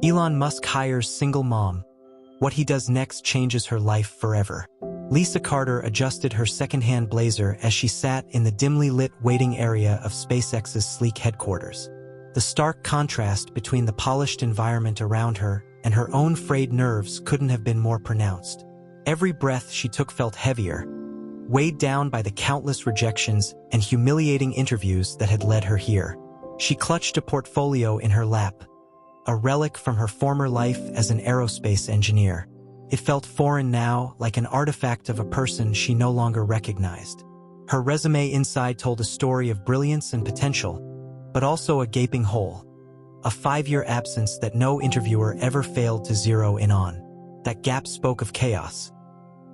Elon Musk hires single mom. What he does next changes her life forever. Lisa Carter adjusted her second-hand blazer as she sat in the dimly lit waiting area of SpaceX's sleek headquarters. The stark contrast between the polished environment around her and her own frayed nerves couldn't have been more pronounced. Every breath she took felt heavier, weighed down by the countless rejections and humiliating interviews that had led her here. She clutched a portfolio in her lap, a relic from her former life as an aerospace engineer. It felt foreign now, like an artifact of a person she no longer recognized. Her resume inside told a story of brilliance and potential, but also a gaping hole. A 5-year absence that no interviewer ever failed to zero in on. That gap spoke of chaos.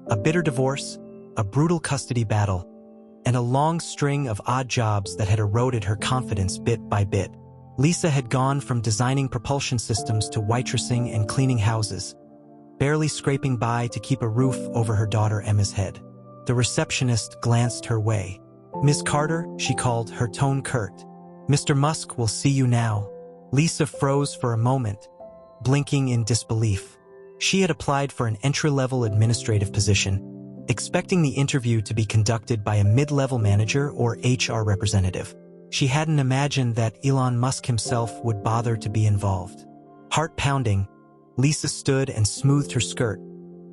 A bitter divorce, a brutal custody battle, and a long string of odd jobs that had eroded her confidence bit by bit. Lisa had gone from designing propulsion systems to waitressing and cleaning houses, barely scraping by to keep a roof over her daughter Emma's head. The receptionist glanced her way. "Miss Carter," she called, her tone curt. "Mr. Musk will see you now." Lisa froze for a moment, blinking in disbelief. She had applied for an entry-level administrative position, expecting the interview to be conducted by a mid-level manager or HR representative. She hadn't imagined that Elon Musk himself would bother to be involved. Heart-pounding, Lisa stood and smoothed her skirt,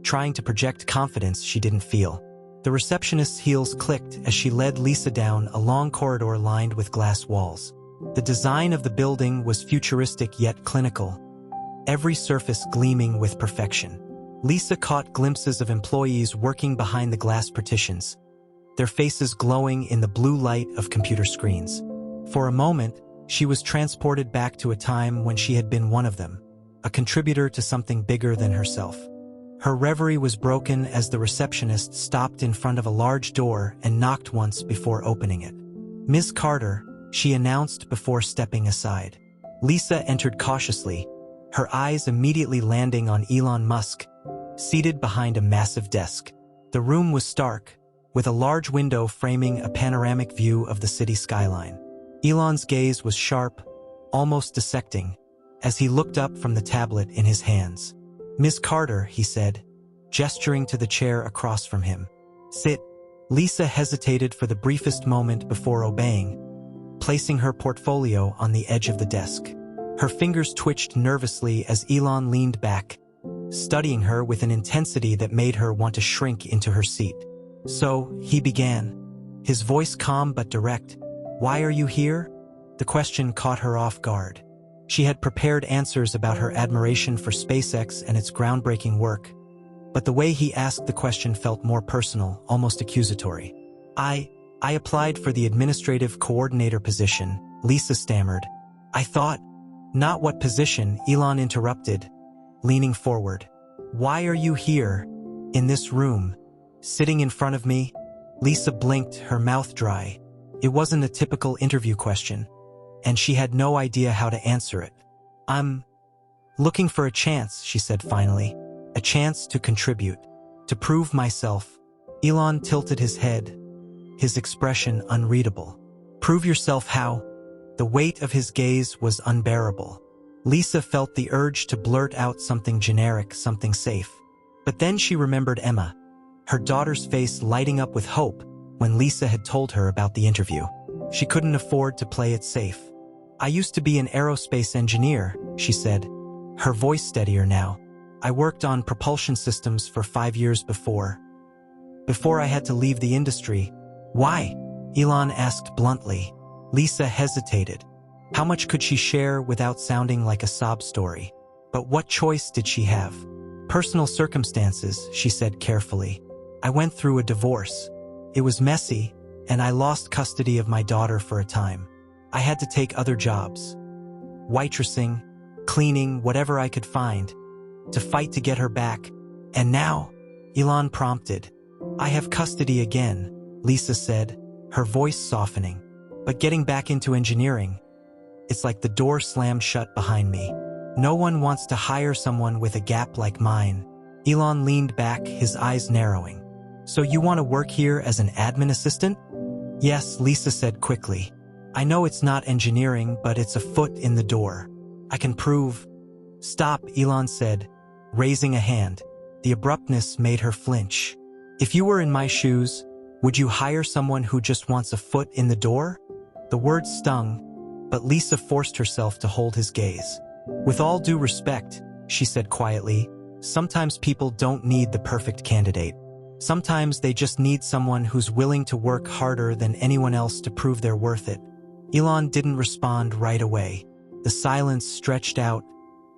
trying to project confidence she didn't feel. The receptionist's heels clicked as she led Lisa down a long corridor lined with glass walls. The design of the building was futuristic yet clinical, every surface gleaming with perfection. Lisa caught glimpses of employees working behind the glass partitions, their faces glowing in the blue light of computer screens. For a moment, she was transported back to a time when she had been one of them, a contributor to something bigger than herself. Her reverie was broken as the receptionist stopped in front of a large door and knocked once before opening it. "Ms. Carter," she announced before stepping aside. Lisa entered cautiously, her eyes immediately landing on Elon Musk, seated behind a massive desk. The room was stark, with a large window framing a panoramic view of the city skyline. Elon's gaze was sharp, almost dissecting, as he looked up from the tablet in his hands. "Ms. Carter," he said, gesturing to the chair across from him. "Sit." Lisa hesitated for the briefest moment before obeying, placing her portfolio on the edge of the desk. Her fingers twitched nervously as Elon leaned back, studying her with an intensity that made her want to shrink into her seat. "So," he began, his voice calm but direct, "why are you here?" The question caught her off guard. She had prepared answers about her admiration for SpaceX and its groundbreaking work, but the way he asked the question felt more personal, almost accusatory. I applied for the administrative coordinator position," Lisa stammered. "I thought—" "Not what position," Elon interrupted, leaning forward. "Why are you here, in this room, sitting in front of me?" Lisa blinked, her mouth dry. It wasn't a typical interview question, and she had no idea how to answer it. "I'm looking for a chance," she said finally. "A chance to contribute, to prove myself." Elon tilted his head, his expression unreadable. "Prove yourself how?" The weight of his gaze was unbearable. Lisa felt the urge to blurt out something generic, something safe. But then she remembered Emma, her daughter's face lighting up with hope when Lisa had told her about the interview. She couldn't afford to play it safe. "I used to be an aerospace engineer," she said, her voice steadier now. "I worked on propulsion systems for 5 years before I had to leave the industry." "Why?" Elon asked bluntly. Lisa hesitated. How much could she share without sounding like a sob story? But what choice did she have? "Personal circumstances," she said carefully. "I went through a divorce. It was messy, and I lost custody of my daughter for a time. I had to take other jobs. Waitressing, cleaning, whatever I could find, to fight to get her back. And now," Elon prompted. "I have custody again," Lisa said, her voice softening. "But getting back into engineering, it's like the door slammed shut behind me. No one wants to hire someone with a gap like mine." Elon leaned back, his eyes narrowing. "So you want to work here as an admin assistant?" "Yes," Lisa said quickly. "I know it's not engineering, but it's a foot in the door. I can prove—" "Stop," Elon said, raising a hand. The abruptness made her flinch. "If you were in my shoes, would you hire someone who just wants a foot in the door?" The words stung, but Lisa forced herself to hold his gaze. "With all due respect," she said quietly, "sometimes people don't need the perfect candidate. Sometimes they just need someone who's willing to work harder than anyone else to prove they're worth it." Elon didn't respond right away. The silence stretched out,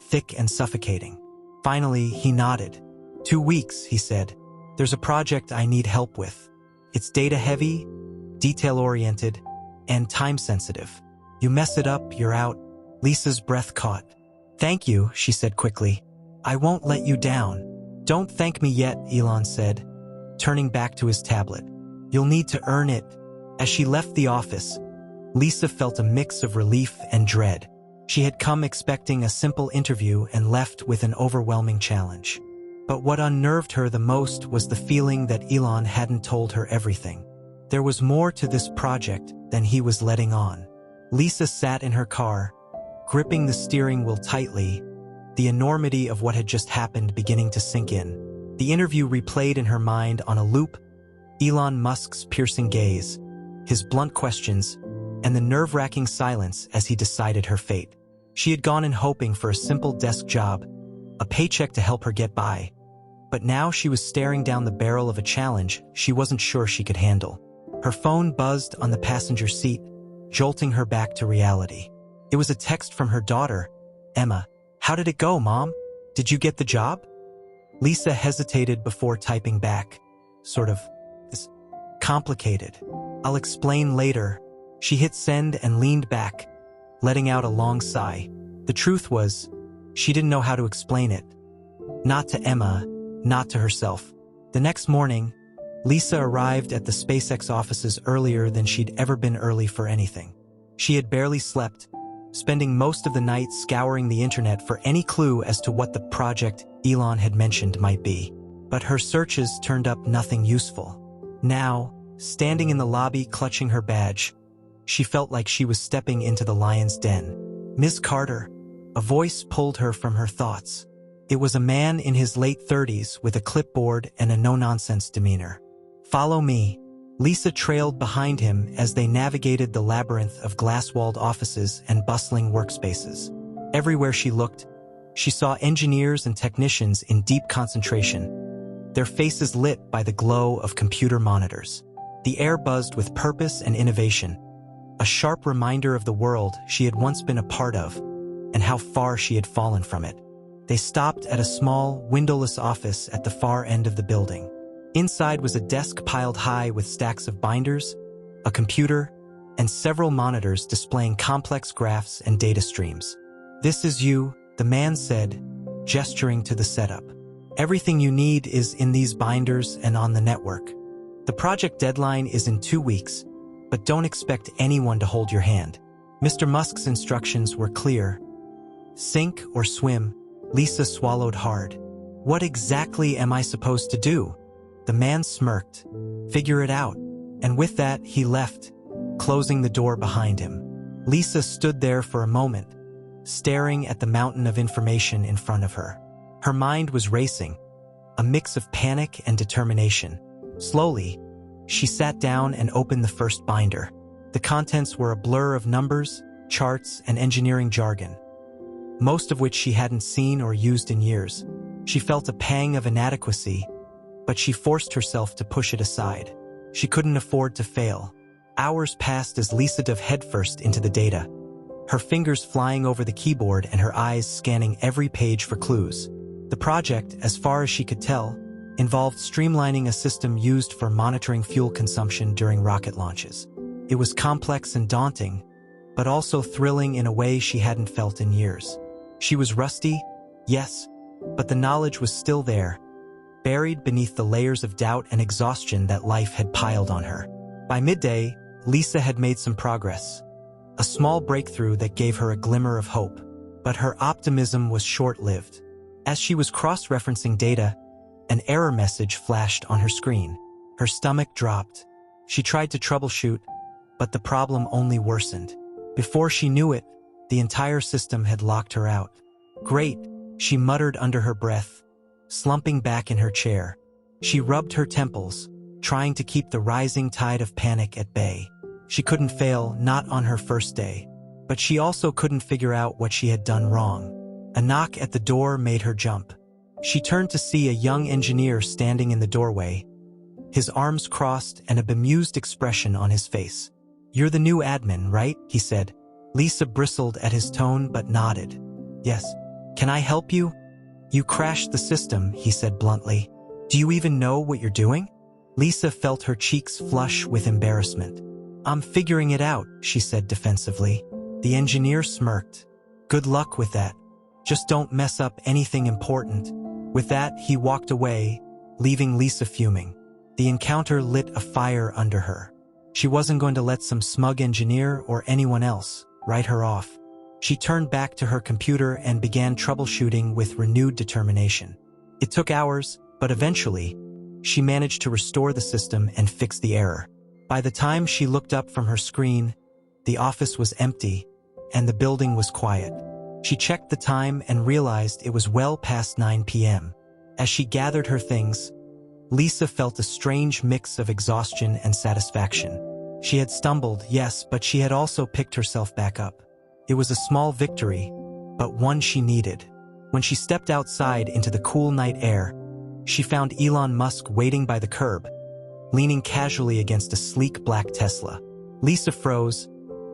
thick and suffocating. Finally, he nodded. 2 weeks, he said. "There's a project I need help with. It's data-heavy, detail-oriented, and time-sensitive. You mess it up, you're out." Lisa's breath caught. "Thank you," she said quickly. "I won't let you down." "Don't thank me yet," Elon said, turning back to his tablet. "You'll need to earn it." As she left the office, Lisa felt a mix of relief and dread. She had come expecting a simple interview and left with an overwhelming challenge. But what unnerved her the most was the feeling that Elon hadn't told her everything. There was more to this project than he was letting on. Lisa sat in her car, gripping the steering wheel tightly, the enormity of what had just happened beginning to sink in. The interview replayed in her mind on a loop: Elon Musk's piercing gaze, his blunt questions, and the nerve-wracking silence as he decided her fate. She had gone in hoping for a simple desk job, a paycheck to help her get by. But now she was staring down the barrel of a challenge she wasn't sure she could handle. Her phone buzzed on the passenger seat, jolting her back to reality. It was a text from her daughter, Emma. "How did it go, Mom? Did you get the job?" Lisa hesitated before typing back. It's complicated. "I'll explain later." She hit send and leaned back, letting out a long sigh. The truth was, she didn't know how to explain it. Not to Emma, not to herself. The next morning, Lisa arrived at the SpaceX offices earlier than she'd ever been early for anything. She had barely slept, spending most of the night scouring the internet for any clue as to what the project Elon had mentioned might be. But her searches turned up nothing useful. Now, standing in the lobby clutching her badge, she felt like she was stepping into the lion's den. "Ms. Carter," a voice pulled her from her thoughts. It was a man in his late 30s with a clipboard and a no-nonsense demeanor. "Follow me." Lisa trailed behind him as they navigated the labyrinth of glass-walled offices and bustling workspaces. Everywhere she looked, she saw engineers and technicians in deep concentration, their faces lit by the glow of computer monitors. The air buzzed with purpose and innovation, a sharp reminder of the world she had once been a part of and how far she had fallen from it. They stopped at a small, windowless office at the far end of the building. Inside was a desk piled high with stacks of binders, a computer, and several monitors displaying complex graphs and data streams. "This is you," the man said, gesturing to the setup. "Everything you need is in these binders and on the network. The project deadline is in 2 weeks, but don't expect anyone to hold your hand." Mr. Musk's instructions were clear. Sink or swim. Lisa swallowed hard. "What exactly am I supposed to do?" The man smirked. "Figure it out." And with that, he left, closing the door behind him. Lisa stood there for a moment, staring at the mountain of information in front of her. Her mind was racing, a mix of panic and determination. Slowly, she sat down and opened the first binder. The contents were a blur of numbers, charts, and engineering jargon, most of which she hadn't seen or used in years. She felt a pang of inadequacy, but she forced herself to push it aside. She couldn't afford to fail. Hours passed as Lisa dove headfirst into the data, her fingers flying over the keyboard and her eyes scanning every page for clues. The project, as far as she could tell, involved streamlining a system used for monitoring fuel consumption during rocket launches. It was complex and daunting, but also thrilling in a way she hadn't felt in years. She was rusty, yes, but the knowledge was still there, buried beneath the layers of doubt and exhaustion that life had piled on her. By midday, Lisa had made some progress, a small breakthrough that gave her a glimmer of hope. But her optimism was short-lived. As she was cross-referencing data, an error message flashed on her screen. Her stomach dropped. She tried to troubleshoot, but the problem only worsened. Before she knew it, the entire system had locked her out. "Great," she muttered under her breath, slumping back in her chair. She rubbed her temples, trying to keep the rising tide of panic at bay. She couldn't fail, not on her first day. But she also couldn't figure out what she had done wrong. A knock at the door made her jump. She turned to see a young engineer standing in the doorway, his arms crossed and a bemused expression on his face. "You're the new admin, right?" he said. Lisa bristled at his tone but nodded. "Yes. Can I help you?" "You crashed the system," he said bluntly. "Do you even know what you're doing?" Lisa felt her cheeks flush with embarrassment. "I'm figuring it out," she said defensively. The engineer smirked. "Good luck with that. Just don't mess up anything important." With that, he walked away, leaving Lisa fuming. The encounter lit a fire under her. She wasn't going to let some smug engineer or anyone else write her off. She turned back to her computer and began troubleshooting with renewed determination. It took hours, but eventually, she managed to restore the system and fix the error. By the time she looked up from her screen, the office was empty, and the building was quiet. She checked the time and realized it was well past 9 p.m. As she gathered her things, Lisa felt a strange mix of exhaustion and satisfaction. She had stumbled, yes, but she had also picked herself back up. It was a small victory, but one she needed. When she stepped outside into the cool night air, she found Elon Musk waiting by the curb, leaning casually against a sleek black Tesla. Lisa froze,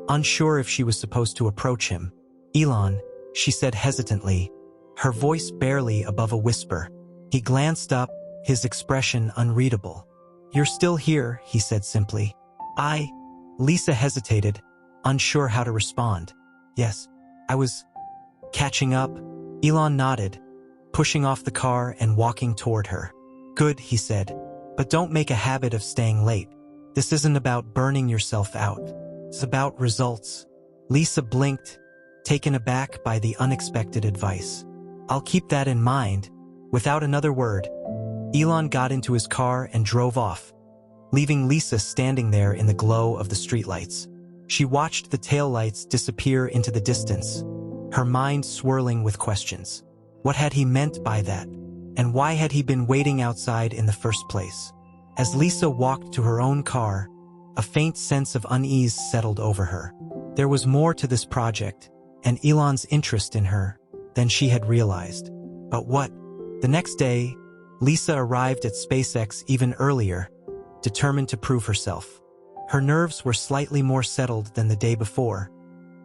unsure if she was supposed to approach him. "Elon," she said hesitantly, her voice barely above a whisper. He glanced up, his expression unreadable. "You're still here," he said simply. Lisa hesitated, unsure how to respond. "Yes, I was catching up." Elon nodded, pushing off the car and walking toward her. "Good," he said, "but don't make a habit of staying late. This isn't about burning yourself out. It's about results." Lisa blinked, taken aback by the unexpected advice. "I'll keep that in mind." Without another word, Elon got into his car and drove off, leaving Lisa standing there in the glow of the streetlights. She watched the taillights disappear into the distance, her mind swirling with questions. What had he meant by that? And why had he been waiting outside in the first place? As Lisa walked to her own car, a faint sense of unease settled over her. There was more to this project, and Elon's interest in her, than she had realized. But what? The next day, Lisa arrived at SpaceX even earlier, determined to prove herself. Her nerves were slightly more settled than the day before,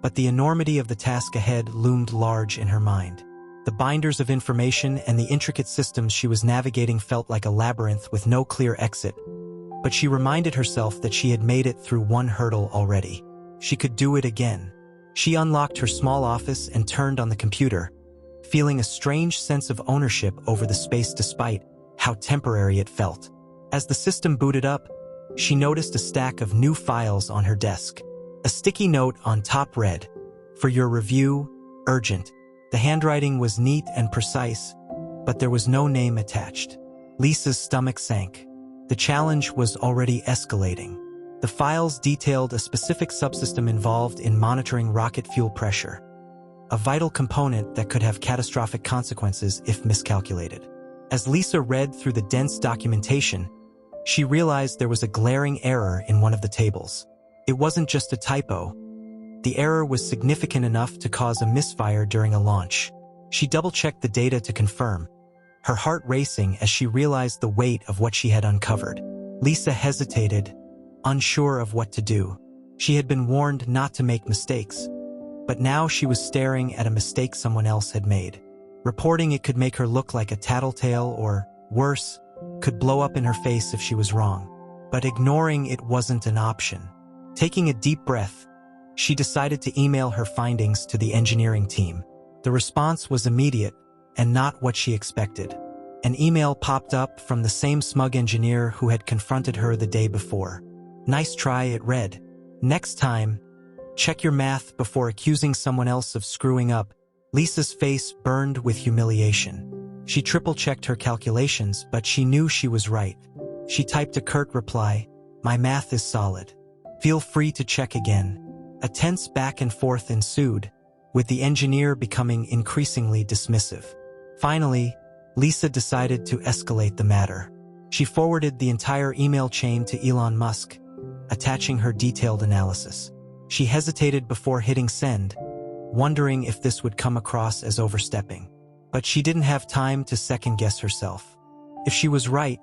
but the enormity of the task ahead loomed large in her mind. The binders of information and the intricate systems she was navigating felt like a labyrinth with no clear exit, but she reminded herself that she had made it through one hurdle already. She could do it again. She unlocked her small office and turned on the computer, feeling a strange sense of ownership over the space despite how temporary it felt. As the system booted up, she noticed a stack of new files on her desk. A sticky note on top read, "For your review, urgent." The handwriting was neat and precise, but there was no name attached. Lisa's stomach sank. The challenge was already escalating. The files detailed a specific subsystem involved in monitoring rocket fuel pressure, a vital component that could have catastrophic consequences if miscalculated. As Lisa read through the dense documentation, she realized there was a glaring error in one of the tables. It wasn't just a typo. The error was significant enough to cause a misfire during a launch. She double-checked the data to confirm, her heart racing as she realized the weight of what she had uncovered. Lisa hesitated, unsure of what to do. She had been warned not to make mistakes, but now she was staring at a mistake someone else had made. Reporting it could make her look like a tattletale or, worse, could blow up in her face if she was wrong. But ignoring it wasn't an option. Taking a deep breath, she decided to email her findings to the engineering team. The response was immediate and not what she expected. An email popped up from the same smug engineer who had confronted her the day before. "Nice try," it read. "Next time, check your math before accusing someone else of screwing up." Lisa's face burned with humiliation. She triple-checked her calculations, but she knew she was right. She typed a curt reply, "My math is solid. Feel free to check again." A tense back and forth ensued, with the engineer becoming increasingly dismissive. Finally, Lisa decided to escalate the matter. She forwarded the entire email chain to Elon Musk, attaching her detailed analysis. She hesitated before hitting send, wondering if this would come across as overstepping. But she didn't have time to second-guess herself. If she was right,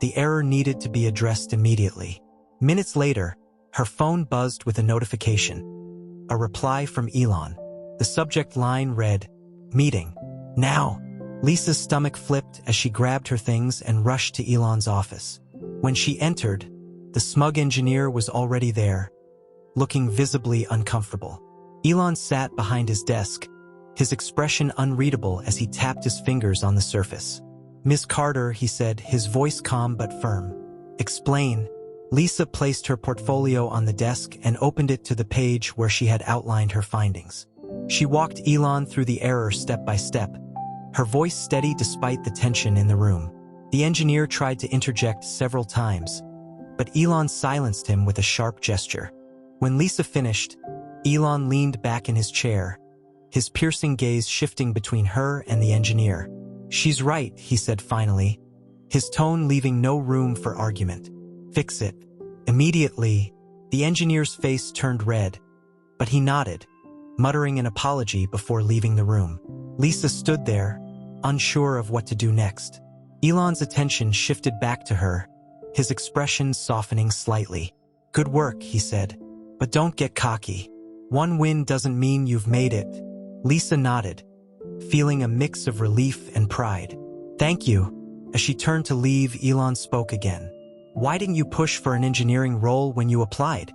the error needed to be addressed immediately. Minutes later, her phone buzzed with a notification. A reply from Elon. The subject line read, "Meeting. Now." Lisa's stomach flipped as she grabbed her things and rushed to Elon's office. When she entered, the smug engineer was already there, looking visibly uncomfortable. Elon sat behind his desk, his expression unreadable as he tapped his fingers on the surface. "Ms. Carter," he said, his voice calm but firm. "Explain." Lisa placed her portfolio on the desk and opened it to the page where she had outlined her findings. She walked Elon through the error step by step, her voice steady despite the tension in the room. The engineer tried to interject several times, but Elon silenced him with a sharp gesture. When Lisa finished, Elon leaned back in his chair, his piercing gaze shifting between her and the engineer. "She's right," he said finally, his tone leaving no room for argument. "Fix it." Immediately, the engineer's face turned red, but he nodded, muttering an apology before leaving the room. Lisa stood there, unsure of what to do next. Elon's attention shifted back to her, his expression softening slightly. "Good work," he said, "but don't get cocky. One win doesn't mean you've made it." Lisa nodded, feeling a mix of relief and pride. "Thank you." As she turned to leave, Elon spoke again. "Why didn't you push for an engineering role when you applied?"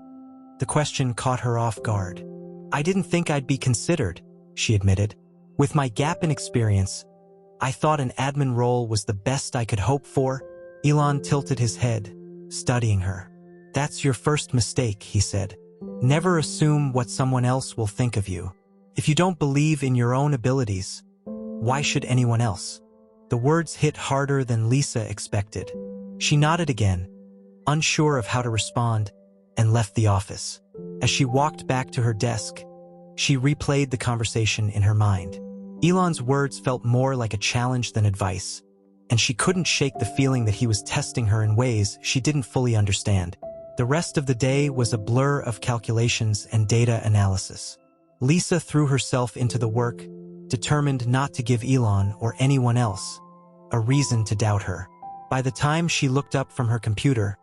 The question caught her off guard. "I didn't think I'd be considered," she admitted. "With my gap in experience, I thought an admin role was the best I could hope for." Elon tilted his head, studying her. "That's your first mistake," he said. "Never assume what someone else will think of you. If you don't believe in your own abilities, why should anyone else?" The words hit harder than Lisa expected. She nodded again, unsure of how to respond, and left the office. As she walked back to her desk, she replayed the conversation in her mind. Elon's words felt more like a challenge than advice, and she couldn't shake the feeling that he was testing her in ways she didn't fully understand. The rest of the day was a blur of calculations and data analysis. Lisa threw herself into the work, determined not to give Elon or anyone else a reason to doubt her. By the time she looked up from her computer,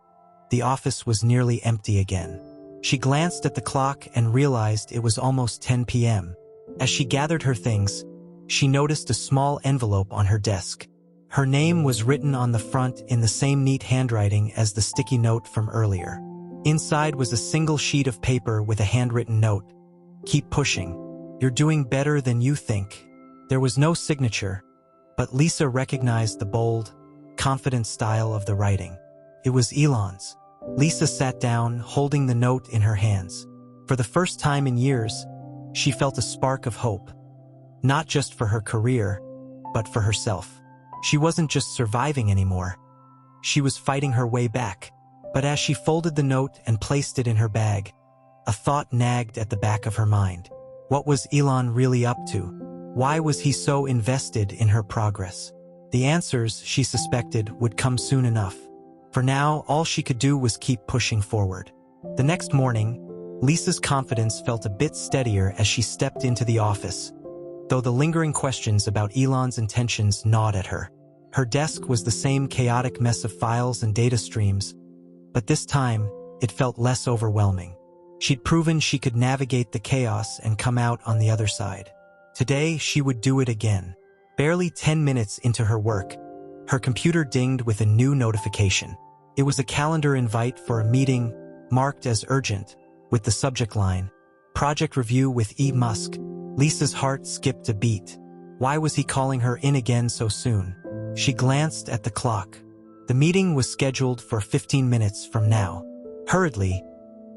the office was nearly empty again. She glanced at the clock and realized it was almost 10 p.m. As she gathered her things, she noticed a small envelope on her desk. Her name was written on the front in the same neat handwriting as the sticky note from earlier. Inside was a single sheet of paper with a handwritten note. "Keep pushing. You're doing better than you think." There was no signature, but Lisa recognized the bold, confident style of the writing. It was Elon's. Lisa sat down, holding the note in her hands. For the first time in years, she felt a spark of hope. Not just for her career, but for herself. She wasn't just surviving anymore. She was fighting her way back. But as she folded the note and placed it in her bag, a thought nagged at the back of her mind. What was Elon really up to? Why was he so invested in her progress? The answers, she suspected, would come soon enough. For now, all she could do was keep pushing forward. The next morning, Lisa's confidence felt a bit steadier as she stepped into the office, though the lingering questions about Elon's intentions gnawed at her. Her desk was the same chaotic mess of files and data streams, but this time, it felt less overwhelming. She'd proven she could navigate the chaos and come out on the other side. Today, she would do it again. Barely 10 minutes into her work, her computer dinged with a new notification. It was a calendar invite for a meeting marked as urgent, with the subject line, "Project Review with E. Musk." Lisa's heart skipped a beat. Why was he calling her in again so soon? She glanced at the clock. The meeting was scheduled for 15 minutes from now. Hurriedly,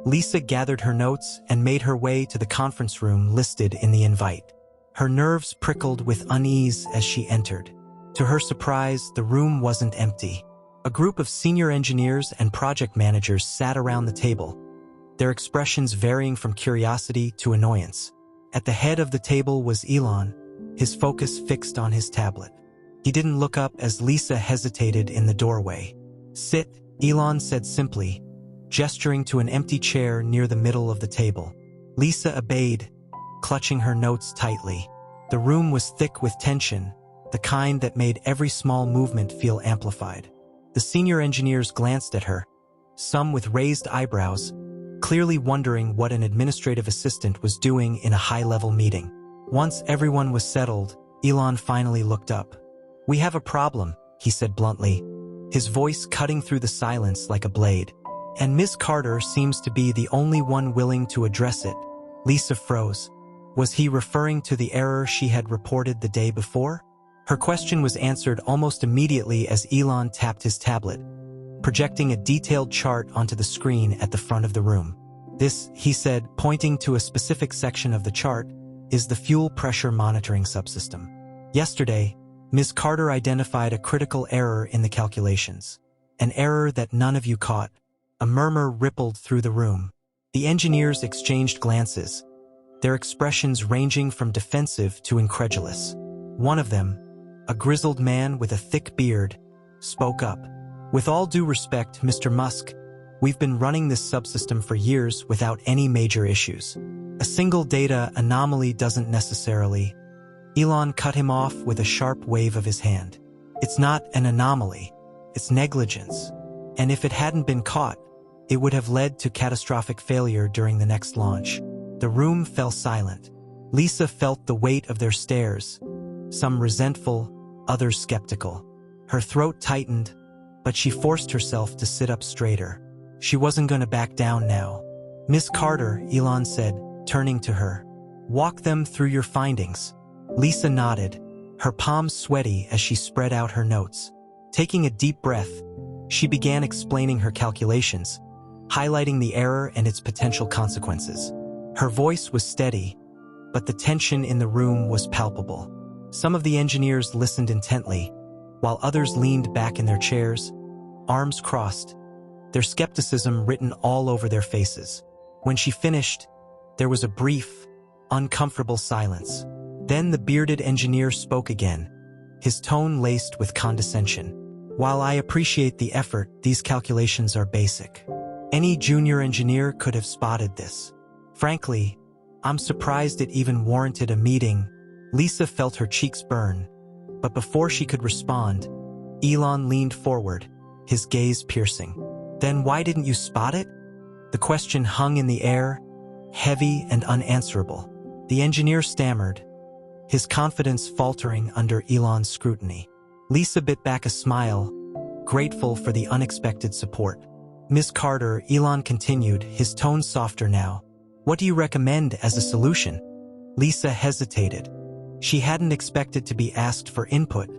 Lisa gathered her notes and made her way to the conference room listed in the invite. Her nerves prickled with unease as she entered. To her surprise, the room wasn't empty. A group of senior engineers and project managers sat around the table, their expressions varying from curiosity to annoyance. At the head of the table was Elon, his focus fixed on his tablet. He didn't look up as Lisa hesitated in the doorway. "Sit," Elon said simply, gesturing to an empty chair near the middle of the table. Lisa obeyed, clutching her notes tightly. The room was thick with tension, the kind that made every small movement feel amplified. The senior engineers glanced at her, some with raised eyebrows, clearly wondering what an administrative assistant was doing in a high-level meeting. Once everyone was settled, Elon finally looked up. "We have a problem," he said bluntly, his voice cutting through the silence like a blade. "And Ms. Carter seems to be the only one willing to address it." Lisa froze. Was he referring to the error she had reported the day before? Her question was answered almost immediately as Elon tapped his tablet, projecting a detailed chart onto the screen at the front of the room. "This," he said, pointing to a specific section of the chart, "is the fuel pressure monitoring subsystem. Yesterday, Ms. Carter identified a critical error in the calculations. An error that none of you caught." A murmur rippled through the room. The engineers exchanged glances, their expressions ranging from defensive to incredulous. One of them, a grizzled man with a thick beard, spoke up. "With all due respect, Mr. Musk, we've been running this subsystem for years without any major issues. A single data anomaly doesn't necessarily—" Elon cut him off with a sharp wave of his hand. "It's not an anomaly. It's negligence. And if it hadn't been caught, it would have led to catastrophic failure during the next launch." The room fell silent. Lisa felt the weight of their stares, some resentful, others skeptical. Her throat tightened, but she forced herself to sit up straighter. She wasn't going to back down now. "Miss Carter," Elon said, turning to her, "walk them through your findings." Lisa nodded, her palms sweaty as she spread out her notes. Taking a deep breath, she began explaining her calculations, highlighting the error and its potential consequences. Her voice was steady, but the tension in the room was palpable. Some of the engineers listened intently, while others leaned back in their chairs, arms crossed, their skepticism written all over their faces. When she finished, there was a brief, uncomfortable silence. Then the bearded engineer spoke again, his tone laced with condescension. "While I appreciate the effort, these calculations are basic. Any junior engineer could have spotted this. Frankly, I'm surprised it even warranted a meeting." Lisa felt her cheeks burn, but before she could respond, Elon leaned forward, his gaze piercing. "Then why didn't you spot it?" The question hung in the air, heavy and unanswerable. The engineer stammered, his confidence faltering under Elon's scrutiny. Lisa bit back a smile, grateful for the unexpected support. "Ms. Carter," Elon continued, his tone softer now, "what do you recommend as a solution?" Lisa hesitated. She hadn't expected to be asked for input,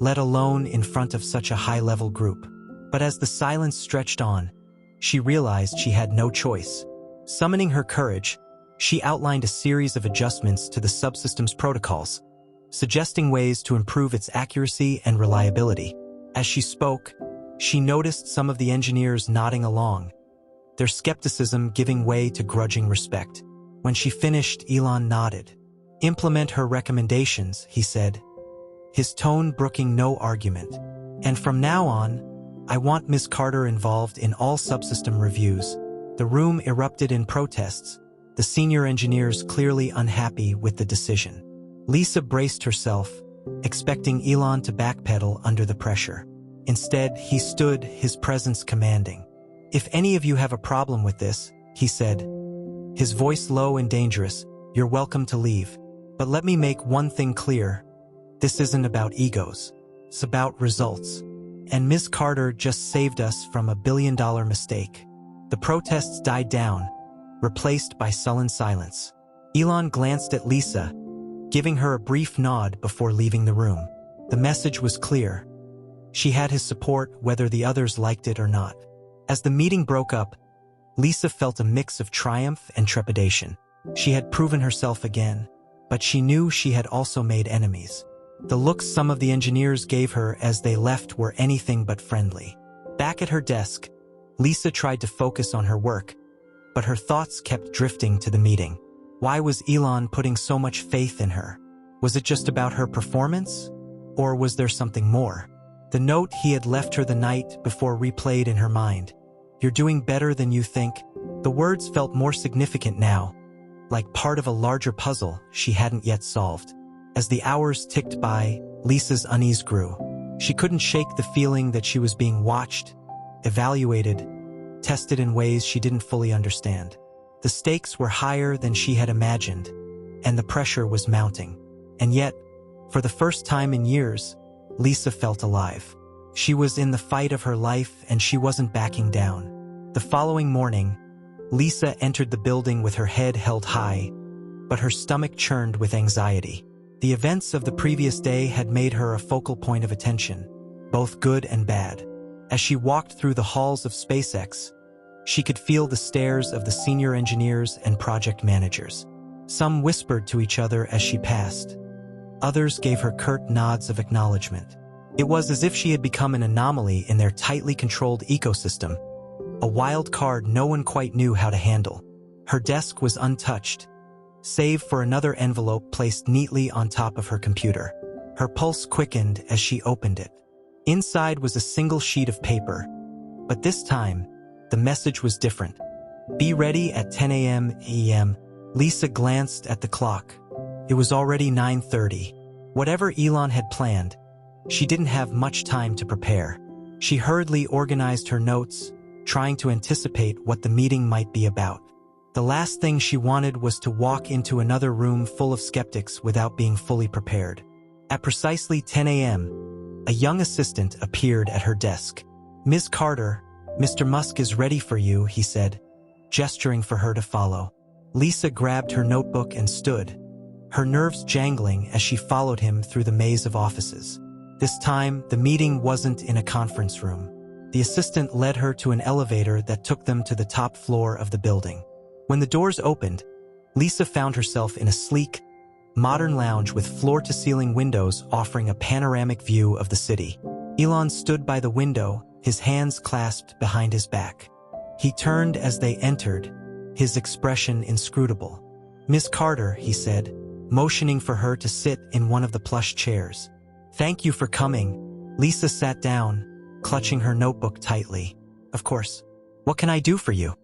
let alone in front of such a high-level group. But as the silence stretched on, she realized she had no choice. Summoning her courage, she outlined a series of adjustments to the subsystem's protocols, suggesting ways to improve its accuracy and reliability. As she spoke, she noticed some of the engineers nodding along, their skepticism giving way to grudging respect. When she finished, Elon nodded. "Implement her recommendations," he said, his tone brooking no argument. "And from now on, I want Ms. Carter involved in all subsystem reviews." The room erupted in protests, the senior engineers clearly unhappy with the decision. Lisa braced herself, expecting Elon to backpedal under the pressure. Instead, he stood, his presence commanding. "If any of you have a problem with this," he said, his voice low and dangerous, "you're welcome to leave. But let me make one thing clear. This isn't about egos. It's about results. And Ms. Carter just saved us from a billion-dollar mistake." The protests died down, replaced by sullen silence. Elon glanced at Lisa, giving her a brief nod before leaving the room. The message was clear. She had his support whether the others liked it or not. As the meeting broke up, Lisa felt a mix of triumph and trepidation. She had proven herself again, but she knew she had also made enemies. The looks some of the engineers gave her as they left were anything but friendly. Back at her desk, Lisa tried to focus on her work, but her thoughts kept drifting to the meeting. Why was Elon putting so much faith in her? Was it just about her performance? Or was there something more? The note he had left her the night before replayed in her mind. "You're doing better than you think." The words felt more significant now, like part of a larger puzzle she hadn't yet solved. As the hours ticked by, Lisa's unease grew. She couldn't shake the feeling that she was being watched, evaluated, tested in ways she didn't fully understand. The stakes were higher than she had imagined, and the pressure was mounting. And yet, for the first time in years, Lisa felt alive. She was in the fight of her life, and she wasn't backing down. The following morning, Lisa entered the building with her head held high, but her stomach churned with anxiety. The events of the previous day had made her a focal point of attention, both good and bad. As she walked through the halls of SpaceX, she could feel the stares of the senior engineers and project managers. Some whispered to each other as she passed. Others gave her curt nods of acknowledgement. It was as if she had become an anomaly in their tightly controlled ecosystem, a wild card no one quite knew how to handle. Her desk was untouched, save for another envelope placed neatly on top of her computer. Her pulse quickened as she opened it. Inside was a single sheet of paper, but this time, the message was different. "Be ready at 10 a.m. Lisa glanced at the clock. It was already 9:30. Whatever Elon had planned, she didn't have much time to prepare. She hurriedly organized her notes, trying to anticipate what the meeting might be about. The last thing she wanted was to walk into another room full of skeptics without being fully prepared. At precisely 10 a.m., a young assistant appeared at her desk. "Ms. Carter, Mr. Musk is ready for you," he said, gesturing for her to follow. Lisa grabbed her notebook and stood, her nerves jangling as she followed him through the maze of offices. This time, the meeting wasn't in a conference room. The assistant led her to an elevator that took them to the top floor of the building. When the doors opened, Lisa found herself in a sleek, modern lounge with floor-to-ceiling windows offering a panoramic view of the city. Elon stood by the window, his hands clasped behind his back. He turned as they entered, his expression inscrutable. "Miss Carter," he said, motioning for her to sit in one of the plush chairs. "Thank you for coming." Lisa sat down, clutching her notebook tightly. "Of course. What can I do for you?"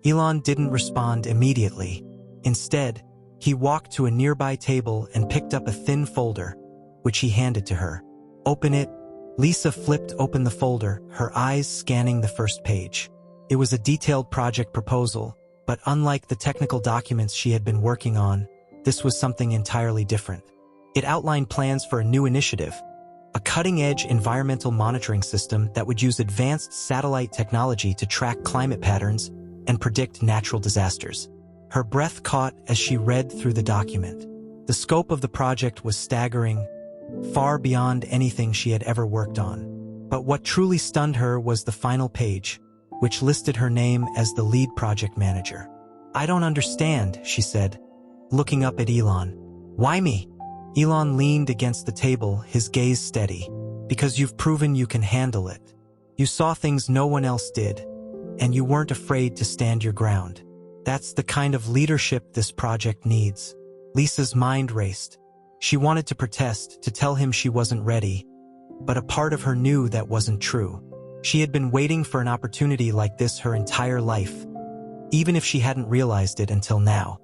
Elon didn't respond immediately. Instead, he walked to a nearby table and picked up a thin folder, which he handed to her. "Open it." Lisa flipped open the folder, her eyes scanning the first page. It was a detailed project proposal, but unlike the technical documents she had been working on, this was something entirely different. It outlined plans for a new initiative, a cutting-edge environmental monitoring system that would use advanced satellite technology to track climate patterns and predict natural disasters. Her breath caught as she read through the document. The scope of the project was staggering, far beyond anything she had ever worked on. But what truly stunned her was the final page, which listed her name as the lead project manager. "I don't understand," she said, looking up at Elon. "Why me?" Elon leaned against the table, his gaze steady. "Because you've proven you can handle it. You saw things no one else did, and you weren't afraid to stand your ground. That's the kind of leadership this project needs." Lisa's mind raced. She wanted to protest, to tell him she wasn't ready, but a part of her knew that wasn't true. She had been waiting for an opportunity like this her entire life, even if she hadn't realized it until now.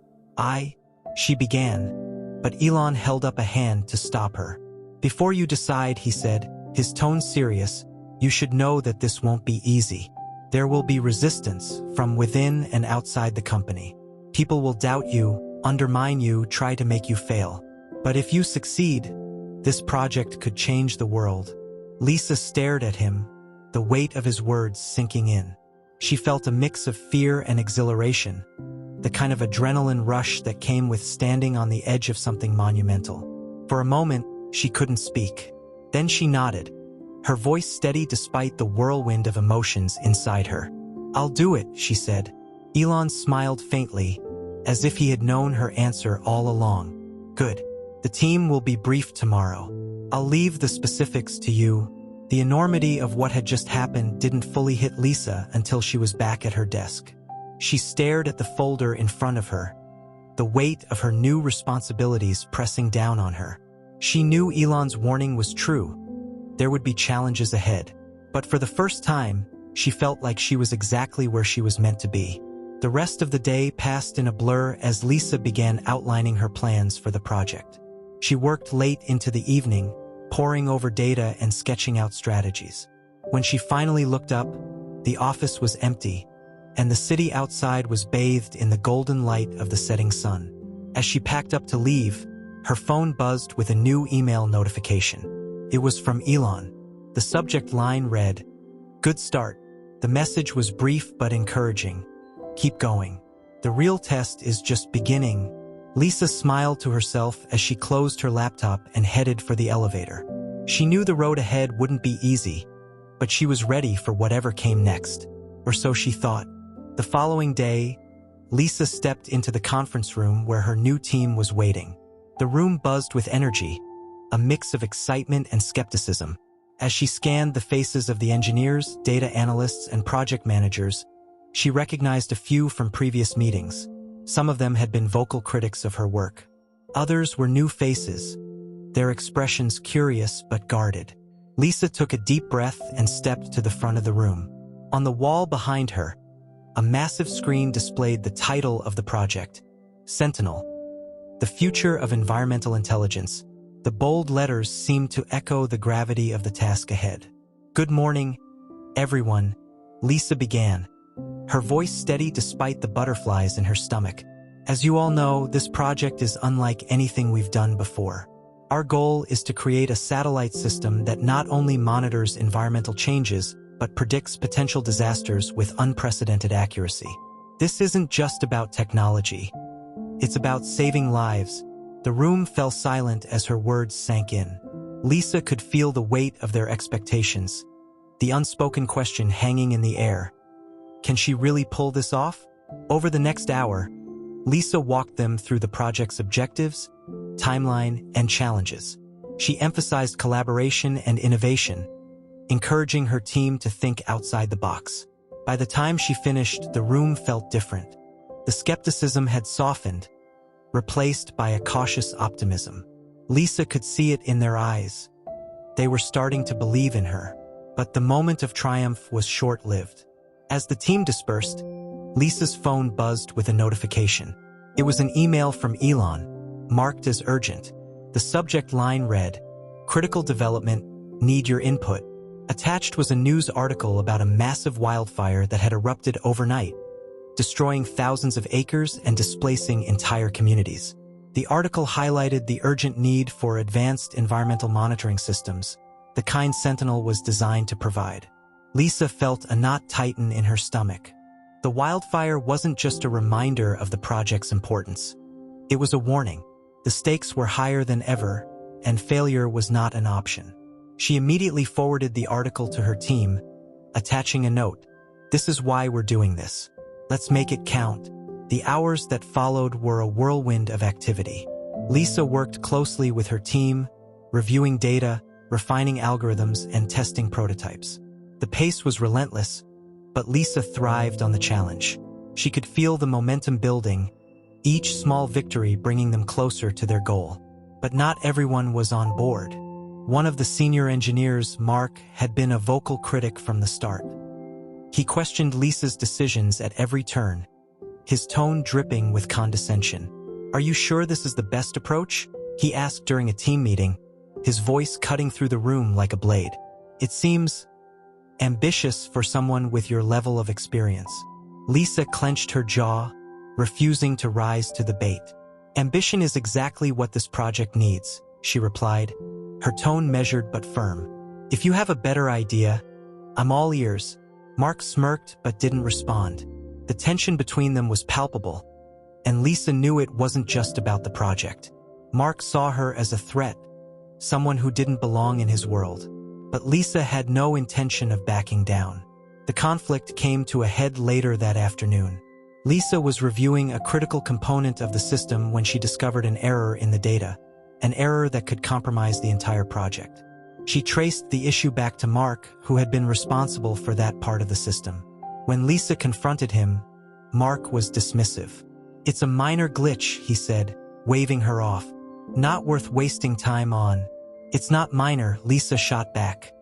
She began, but Elon held up a hand to stop her. "Before you decide," he said, his tone serious, "you should know that this won't be easy. There will be resistance from within and outside the company. People will doubt you, undermine you, try to make you fail. But if you succeed, this project could change the world." Lisa stared at him, the weight of his words sinking in. She felt a mix of fear and exhilaration, the kind of adrenaline rush that came with standing on the edge of something monumental. For a moment, she couldn't speak. Then she nodded, her voice steady despite the whirlwind of emotions inside her. "I'll do it," she said. Elon smiled faintly, as if he had known her answer all along. "Good. The team will be briefed tomorrow. I'll leave the specifics to you." The enormity of what had just happened didn't fully hit Lisa until she was back at her desk. She stared at the folder in front of her, the weight of her new responsibilities pressing down on her. She knew Elon's warning was true. There would be challenges ahead. But for the first time, she felt like she was exactly where she was meant to be. The rest of the day passed in a blur as Lisa began outlining her plans for the project. She worked late into the evening, poring over data and sketching out strategies. When she finally looked up, the office was empty, and the city outside was bathed in the golden light of the setting sun. As she packed up to leave, her phone buzzed with a new email notification. It was from Elon. The subject line read, "Good start." The message was brief but encouraging. "Keep going. The real test is just beginning." Lisa smiled to herself as she closed her laptop and headed for the elevator. She knew the road ahead wouldn't be easy, but she was ready for whatever came next, or so she thought. The following day, Lisa stepped into the conference room where her new team was waiting. The room buzzed with energy, a mix of excitement and skepticism. As she scanned the faces of the engineers, data analysts, and project managers, she recognized a few from previous meetings. Some of them had been vocal critics of her work. Others were new faces, their expressions curious but guarded. Lisa took a deep breath and stepped to the front of the room. On the wall behind her, a massive screen displayed the title of the project, Sentinel, the Future of Environmental Intelligence. The bold letters seemed to echo the gravity of the task ahead. "Good morning, everyone," Lisa began, her voice steady despite the butterflies in her stomach. "As you all know, this project is unlike anything we've done before. Our goal is to create a satellite system that not only monitors environmental changes, but predicts potential disasters with unprecedented accuracy. This isn't just about technology. It's about saving lives." The room fell silent as her words sank in. Lisa could feel the weight of their expectations, the unspoken question hanging in the air. Can she really pull this off? Over the next hour, Lisa walked them through the project's objectives, timeline, and challenges. She emphasized collaboration and innovation, encouraging her team to think outside the box. By the time she finished, the room felt different. The skepticism had softened, replaced by a cautious optimism. Lisa could see it in their eyes. They were starting to believe in her. But the moment of triumph was short-lived. As the team dispersed, Lisa's phone buzzed with a notification. It was an email from Elon, marked as urgent. The subject line read, "Critical development, need your input." Attached was a news article about a massive wildfire that had erupted overnight, destroying thousands of acres and displacing entire communities. The article highlighted the urgent need for advanced environmental monitoring systems, the kind Sentinel was designed to provide. Lisa felt a knot tighten in her stomach. The wildfire wasn't just a reminder of the project's importance. It was a warning. The stakes were higher than ever, and failure was not an option. She immediately forwarded the article to her team, attaching a note. "This is why we're doing this. Let's make it count." The hours that followed were a whirlwind of activity. Lisa worked closely with her team, reviewing data, refining algorithms, and testing prototypes. The pace was relentless, but Lisa thrived on the challenge. She could feel the momentum building, each small victory bringing them closer to their goal. But not everyone was on board. One of the senior engineers, Mark, had been a vocal critic from the start. He questioned Lisa's decisions at every turn, his tone dripping with condescension. "Are you sure this is the best approach?" he asked during a team meeting, his voice cutting through the room like a blade. "It seems ambitious for someone with your level of experience." Lisa clenched her jaw, refusing to rise to the bait. "Ambition is exactly what this project needs," she replied, her tone measured but firm. "If you have a better idea, I'm all ears." Mark smirked but didn't respond. The tension between them was palpable, and Lisa knew it wasn't just about the project. Mark saw her as a threat, someone who didn't belong in his world. But Lisa had no intention of backing down. The conflict came to a head later that afternoon. Lisa was reviewing a critical component of the system when she discovered an error in the data, an error that could compromise the entire project. She traced the issue back to Mark, who had been responsible for that part of the system. When Lisa confronted him, Mark was dismissive. "It's a minor glitch," he said, waving her off. Not worth wasting time on. It's not minor, Lisa shot back.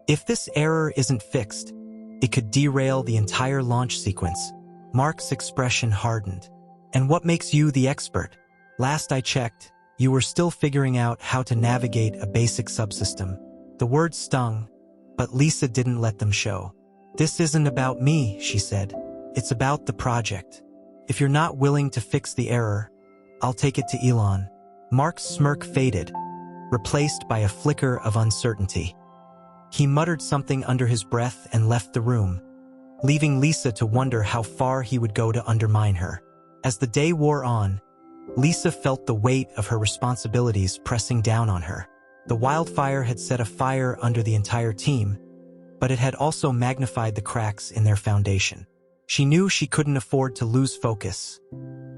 If this error isn't fixed, it could derail the entire launch sequence. Mark's expression hardened. And what makes you the expert? Last I checked, you were still figuring out how to navigate a basic subsystem. The words stung, but Lisa didn't let them show. This isn't about me, she said. It's about the project. If you're not willing to fix the error, I'll take it to Elon. Mark's smirk faded, replaced by a flicker of uncertainty. He muttered something under his breath and left the room, leaving Lisa to wonder how far he would go to undermine her. As the day wore on, Lisa felt the weight of her responsibilities pressing down on her. The wildfire had set a fire under the entire team, but it had also magnified the cracks in their foundation. She knew she couldn't afford to lose focus.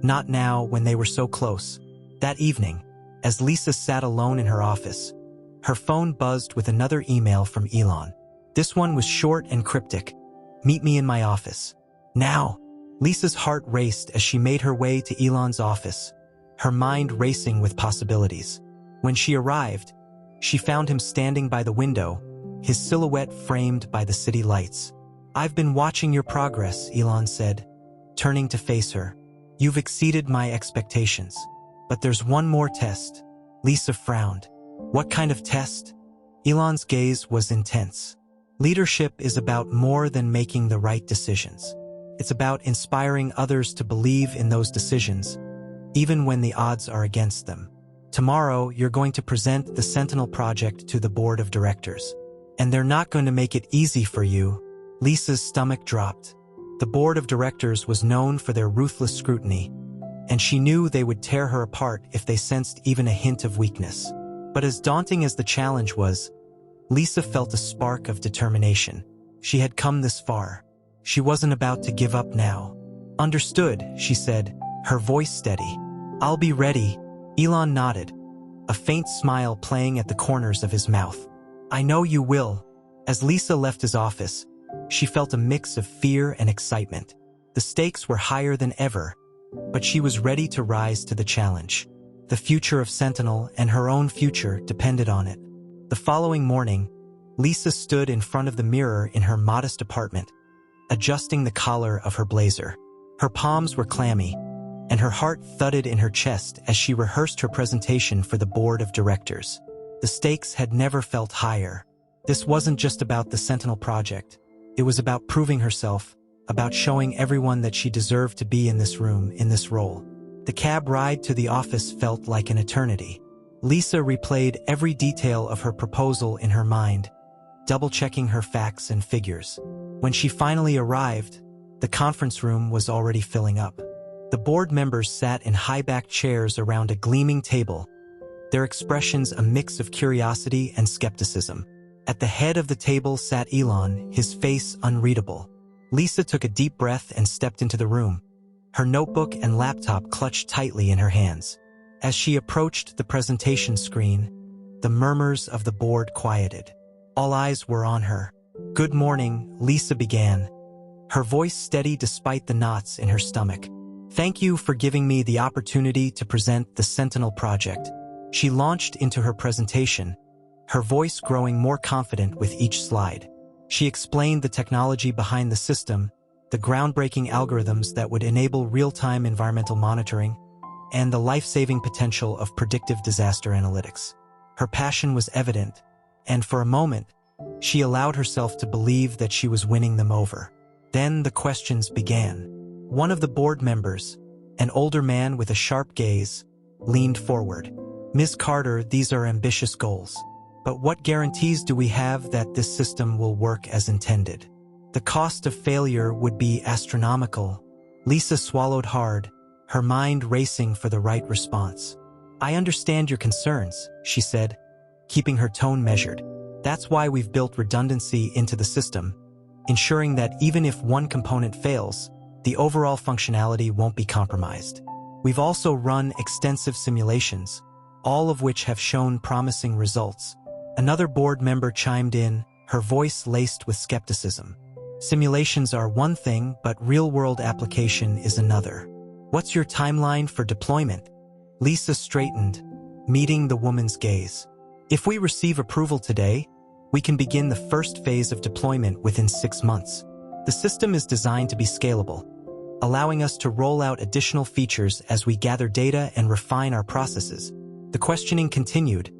Not now, when they were so close. That evening, as Lisa sat alone in her office, her phone buzzed with another email from Elon. This one was short and cryptic. "Meet me in my office. Now." Lisa's heart raced as she made her way to Elon's office, her mind racing with possibilities. When she arrived, she found him standing by the window, his silhouette framed by the city lights. "I've been watching your progress," Elon said, turning to face her. "You've exceeded my expectations. But there's one more test." Lisa frowned. "What kind of test?" Elon's gaze was intense. "Leadership is about more than making the right decisions. It's about inspiring others to believe in those decisions, even when the odds are against them. Tomorrow, you're going to present the Sentinel project to the board of directors. And they're not going to make it easy for you." Lisa's stomach dropped. The board of directors was known for their ruthless scrutiny, and she knew they would tear her apart if they sensed even a hint of weakness. But as daunting as the challenge was, Lisa felt a spark of determination. She had come this far. She wasn't about to give up now. "Understood," she said, her voice steady. "I'll be ready." Elon nodded, a faint smile playing at the corners of his mouth. "I know you will." As Lisa left his office, she felt a mix of fear and excitement. The stakes were higher than ever, but she was ready to rise to the challenge. The future of Sentinel and her own future depended on it. The following morning, Lisa stood in front of the mirror in her modest apartment, adjusting the collar of her blazer. Her palms were clammy, and her heart thudded in her chest as she rehearsed her presentation for the board of directors. The stakes had never felt higher. This wasn't just about the Sentinel project. It was about proving herself, about showing everyone that she deserved to be in this room, in this role. The cab ride to the office felt like an eternity. Lisa replayed every detail of her proposal in her mind, double-checking her facts and figures. When she finally arrived, the conference room was already filling up. The board members sat in high-backed chairs around a gleaming table, their expressions a mix of curiosity and skepticism. At the head of the table sat Elon, his face unreadable. Lisa took a deep breath and stepped into the room, her notebook and laptop clutched tightly in her hands. As she approached the presentation screen, the murmurs of the board quieted. All eyes were on her. "Good morning," Lisa began, her voice steady despite the knots in her stomach. "Thank you for giving me the opportunity to present the Sentinel project." She launched into her presentation, her voice growing more confident with each slide. She explained the technology behind the system, the groundbreaking algorithms that would enable real-time environmental monitoring, and the life-saving potential of predictive disaster analytics. Her passion was evident, and for a moment, she allowed herself to believe that she was winning them over. Then the questions began. One of the board members, an older man with a sharp gaze, leaned forward. "Ms. Carter, these are ambitious goals. But what guarantees do we have that this system will work as intended? The cost of failure would be astronomical." Lisa swallowed hard, her mind racing for the right response. "I understand your concerns," she said, keeping her tone measured. "That's why we've built redundancy into the system, ensuring that even if one component fails, the overall functionality won't be compromised. We've also run extensive simulations, all of which have shown promising results." Another board member chimed in, her voice laced with skepticism. "Simulations are one thing, but real-world application is another. What's your timeline for deployment?" Lisa straightened, meeting the woman's gaze. If we receive approval today, we can begin the first phase of deployment within 6 months. The system is designed to be scalable, allowing us to roll out additional features as we gather data and refine our processes. The questioning continued,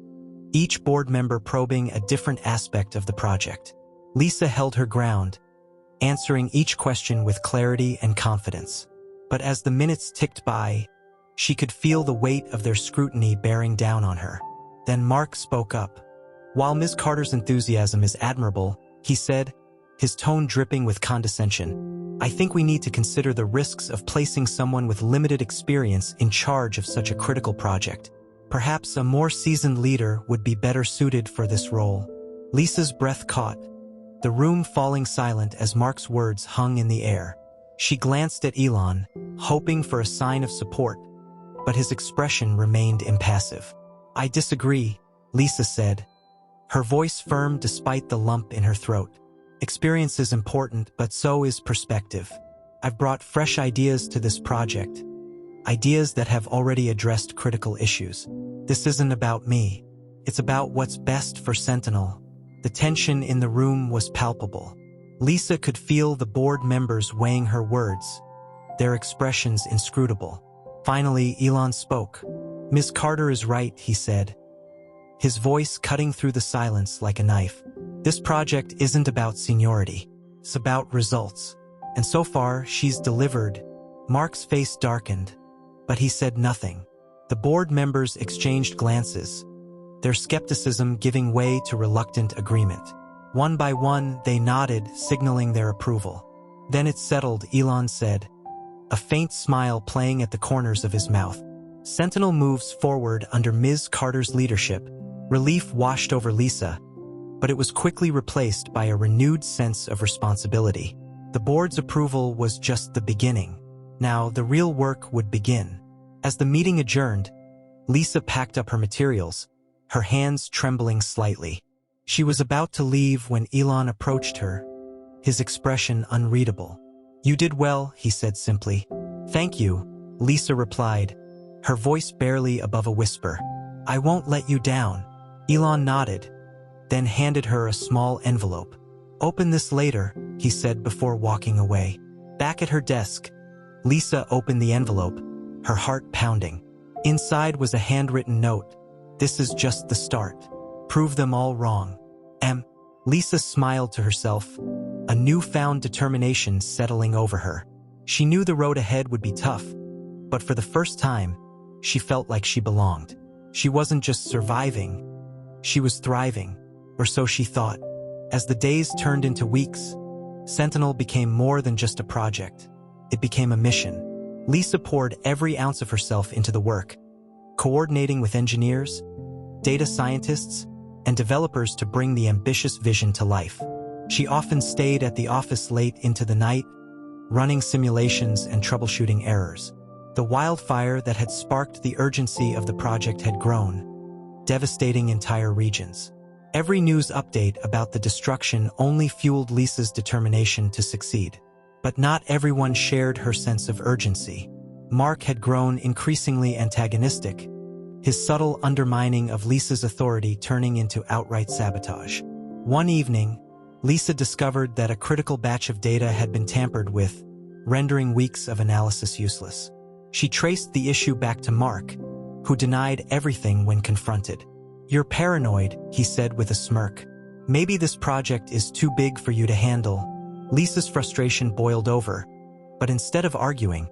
each board member probing a different aspect of the project. Lisa held her ground, answering each question with clarity and confidence. But as the minutes ticked by, she could feel the weight of their scrutiny bearing down on her. Then Mark spoke up. While Ms. Carter's enthusiasm is admirable, he said, his tone dripping with condescension, I think we need to consider the risks of placing someone with limited experience in charge of such a critical project. Perhaps a more seasoned leader would be better suited for this role. Lisa's breath caught, the room falling silent as Mark's words hung in the air. She glanced at Elon, hoping for a sign of support, but his expression remained impassive. I disagree, Lisa said, her voice firm despite the lump in her throat. Experience is important, but so is perspective. I've brought fresh ideas to this project, ideas that have already addressed critical issues. This isn't about me. It's about what's best for Sentinel. The tension in the room was palpable. Lisa could feel the board members weighing her words, their expressions inscrutable. Finally, Elon spoke. Ms. Carter is right, he said, his voice cutting through the silence like a knife. This project isn't about seniority. It's about results. And so far, she's delivered. Mark's face darkened, but he said nothing. The board members exchanged glances, their skepticism giving way to reluctant agreement. One by one, they nodded, signaling their approval. Then it settled, Elon said, a faint smile playing at the corners of his mouth. Sentinel moves forward under Ms. Carter's leadership. Relief washed over Lisa, but it was quickly replaced by a renewed sense of responsibility. The board's approval was just the beginning. Now, the real work would begin. As the meeting adjourned, Lisa packed up her materials, her hands trembling slightly. She was about to leave when Elon approached her, his expression unreadable. You did well, he said simply. Thank you, Lisa replied, her voice barely above a whisper. I won't let you down. Elon nodded, then handed her a small envelope. Open this later, he said before walking away. Back at her desk, Lisa opened the envelope, her heart pounding. Inside was a handwritten note. This is just the start. Prove them all wrong. Lisa smiled to herself, a newfound determination settling over her. She knew the road ahead would be tough, but for the first time, she felt like she belonged. She wasn't just surviving, she was thriving, or so she thought. As the days turned into weeks, Sentinel became more than just a project. It became a mission. Lisa poured every ounce of herself into the work, coordinating with engineers, data scientists, and developers to bring the ambitious vision to life. She often stayed at the office late into the night, running simulations and troubleshooting errors. The wildfire that had sparked the urgency of the project had grown, devastating entire regions. Every news update about the destruction only fueled Lisa's determination to succeed. But not everyone shared her sense of urgency. Mark had grown increasingly antagonistic, his subtle undermining of Lisa's authority turning into outright sabotage. One evening, Lisa discovered that a critical batch of data had been tampered with, rendering weeks of analysis useless. She traced the issue back to Mark, who denied everything when confronted. You're paranoid, he said with a smirk. Maybe this project is too big for you to handle. Lisa's frustration boiled over, but instead of arguing,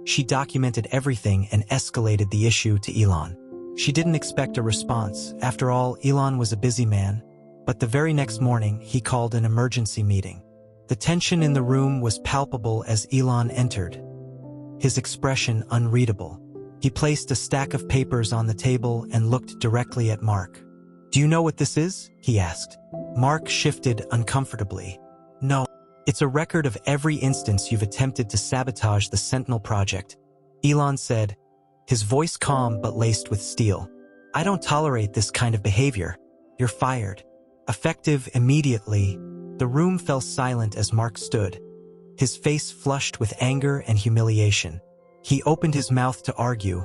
she documented everything and escalated the issue to Elon. She didn't expect a response. After all, Elon was a busy man, but the very next morning, he called an emergency meeting. The tension in the room was palpable as Elon entered, his expression unreadable. He placed a stack of papers on the table and looked directly at Mark. Do you know what this is? He asked. Mark shifted uncomfortably. No. It's a record of every instance you've attempted to sabotage the Sentinel project, Elon said, his voice calm but laced with steel. I don't tolerate this kind of behavior. You're fired. Effective immediately, the room fell silent as Mark stood, his face flushed with anger and humiliation. He opened his mouth to argue,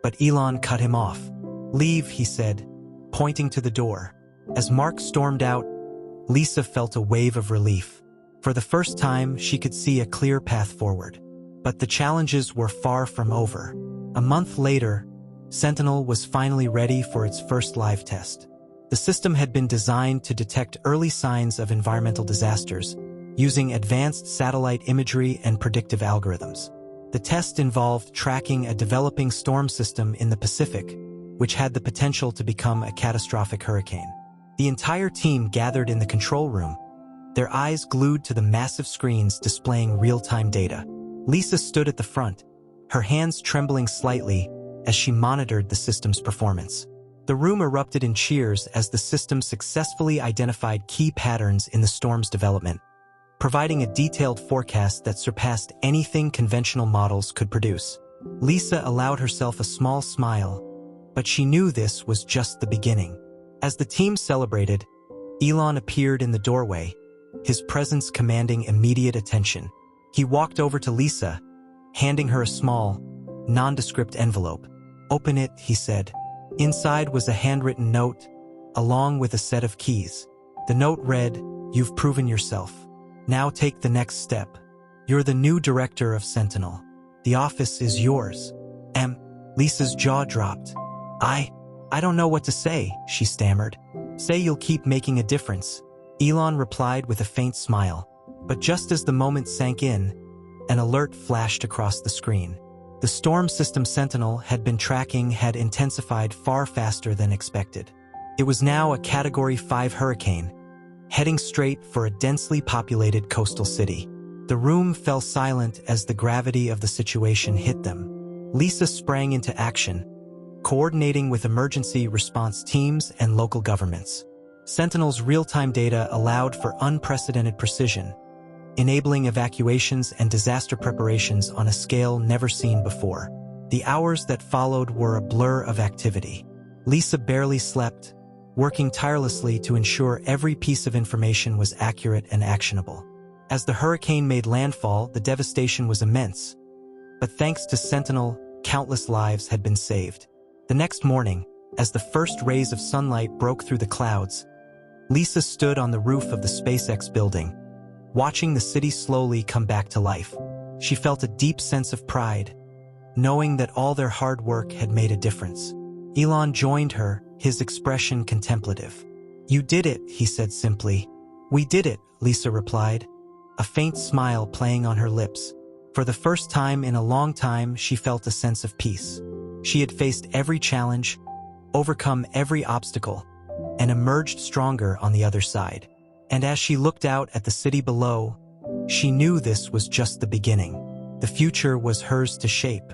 but Elon cut him off. "Leave," he said, pointing to the door. As Mark stormed out, Lisa felt a wave of relief. For the first time, she could see a clear path forward. But the challenges were far from over. A month later, Sentinel was finally ready for its first live test. The system had been designed to detect early signs of environmental disasters, using advanced satellite imagery and predictive algorithms. The test involved tracking a developing storm system in the Pacific, which had the potential to become a catastrophic hurricane. The entire team gathered in the control room, their eyes glued to the massive screens displaying real-time data. Lisa stood at the front, her hands trembling slightly as she monitored the system's performance. The room erupted in cheers as the system successfully identified key patterns in the storm's development, providing a detailed forecast that surpassed anything conventional models could produce. Lisa allowed herself a small smile, but she knew this was just the beginning. As the team celebrated, Elon appeared in the doorway, his presence commanding immediate attention. He walked over to Lisa, handing her a small, nondescript envelope. "Open it," he said. Inside was a handwritten note, along with a set of keys. The note read, "You've proven yourself. Now take the next step. You're the new director of Sentinel. The office is yours." Lisa's jaw dropped. I don't know what to say," she stammered. "Say you'll keep making a difference," Elon replied with a faint smile. But just as the moment sank in, an alert flashed across the screen. The storm system Sentinel had been tracking had intensified far faster than expected. It was now a Category 5 hurricane, heading straight for a densely populated coastal city. The room fell silent as the gravity of the situation hit them. Lisa sprang into action, coordinating with emergency response teams and local governments. Sentinel's real-time data allowed for unprecedented precision, enabling evacuations and disaster preparations on a scale never seen before. The hours that followed were a blur of activity. Lisa barely slept, working tirelessly to ensure every piece of information was accurate and actionable. As the hurricane made landfall, the devastation was immense. But thanks to Sentinel, countless lives had been saved. The next morning, as the first rays of sunlight broke through the clouds, Lisa stood on the roof of the SpaceX building, watching the city slowly come back to life. She felt a deep sense of pride, knowing that all their hard work had made a difference. Elon joined her, his expression contemplative. "You did it," he said simply. "We did it," Lisa replied, a faint smile playing on her lips. For the first time in a long time, she felt a sense of peace. She had faced every challenge, overcome every obstacle, and emerged stronger on the other side. And as she looked out at the city below, she knew this was just the beginning. The future was hers to shape.